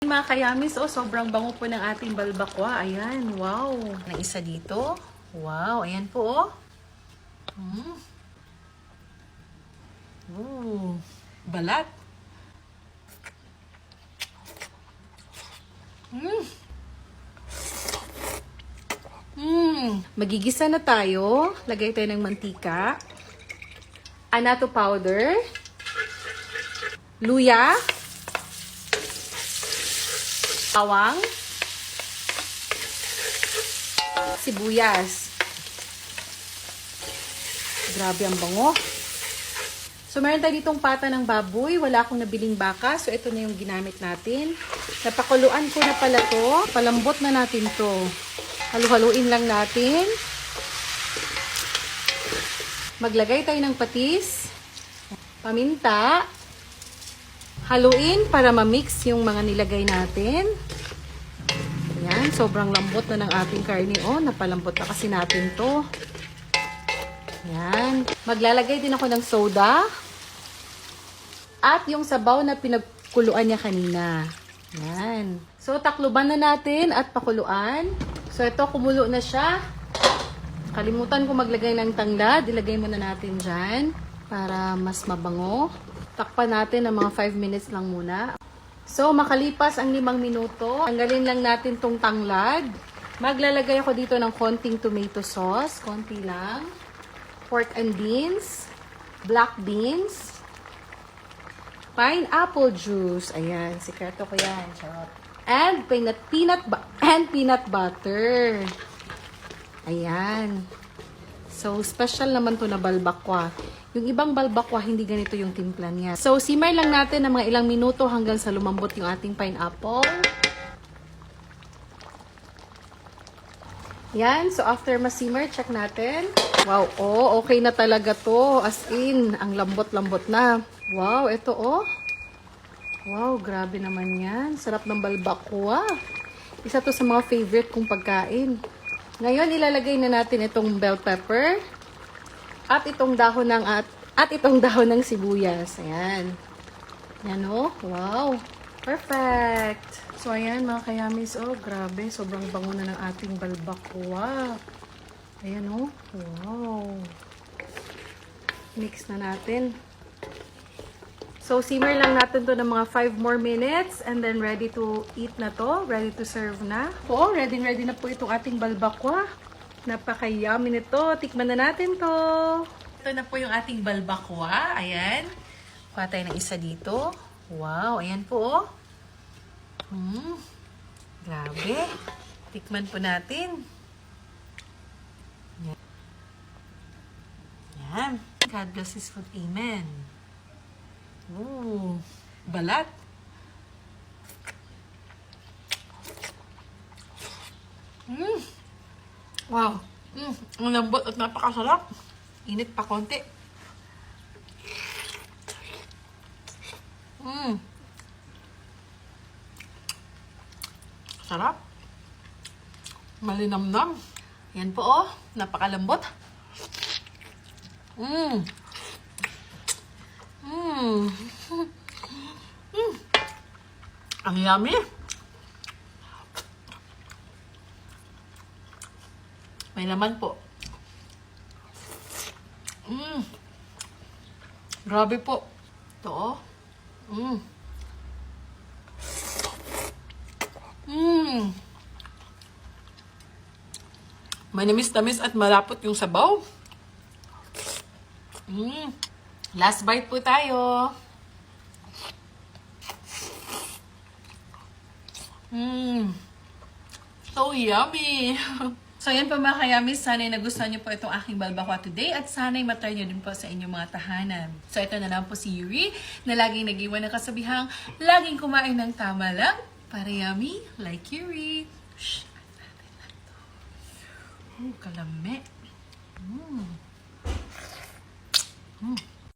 Mga kayamis, sobrang bango po ng ating balbakwa. Ayan, wow. Nang isa dito. Wow, ayan po, balat. Magigisa na tayo. Lagay tayo ng mantika. Annatto powder. Luya. Bawang. Sibuyas. Grabe ang bango. So, meron tayo ditong pata ng baboy. Wala akong nabiling baka. So, ito na yung ginamit natin. Napakuluan ko na pala to. Palambot na natin to. Halu-haluin lang natin. Maglagay tayo ng patis. Paminta. Haluin para ma-mix yung mga nilagay natin. Ayan, sobrang lambot na ng ating karne. Napalambot na kasi natin to. Ayan. Maglalagay din ako ng soda. At yung sabaw na pinagkuluan niya kanina. Ayan. So, takluban na natin at pakuluan. So, ito, kumulo na siya. Kalimutan ko maglagay ng tanglad. Ilagay muna natin dyan para mas mabango. Takpan natin ng mga 5 minutes lang muna. So, makalipas ang 5 minuto, tanggalin lang natin tong tanglad. Maglalagay ako dito ng konting tomato sauce. Konti lang. Pork and beans. Black beans. Pineapple juice. Ayan, sikreto ko yan. Charot. And peanut butter. Ayan. So, special naman to na balbakwa. Yung ibang balbakwa, hindi ganito yung timpla niya. So, simmer lang natin ng mga ilang minuto hanggang sa lumambot yung ating pineapple. Yan. So, after ma-simmer, check natin. Wow, okay na talaga to. As in, ang lambot-lambot na. Wow, ito Wow, grabe naman yan. Sarap ng balbakwa. Isa to sa mga favorite kong pagkain. Ngayon, ilalagay na natin itong bell pepper at itong dahon ng sibuyas. Ayan. Yan wow. Perfect. So, ayan mga kayamis. Grabe. Sobrang bango na ng ating balbakwa. Ayan wow. Mix na natin. So, simmer lang natin to ng mga 5 more minutes and then ready to eat na to. Ready to serve na. Ready na po itong ating balbakwa. Napaka-yummy nito. Tikman na natin to. Ito na po yung ating balbakwa. Ayan. Kuha tayo ng isa dito. Wow, ayan po Grabe. Tikman po natin. Yan. God bless His food. Amen. Balat. Wow. Ang lambot at napakasarap. Init pa konti. Sarap. Malinamnam. Yan po napakalambot. Ang yummy. May laman po. Grabe po. Ito Manamis-tamis at malapot yung sabaw. Last bite po tayo. So yummy! So yan po mga kayamis, sana'y nagustuhan niyo po itong aking balbakwa today at sana'y matry niyo din po sa inyong mga tahanan. So ito na lang po si Yuri na laging nag-iwan ng kasabihang laging kumain ng tama lang para yummy like Yuri. Shhh! Kalame.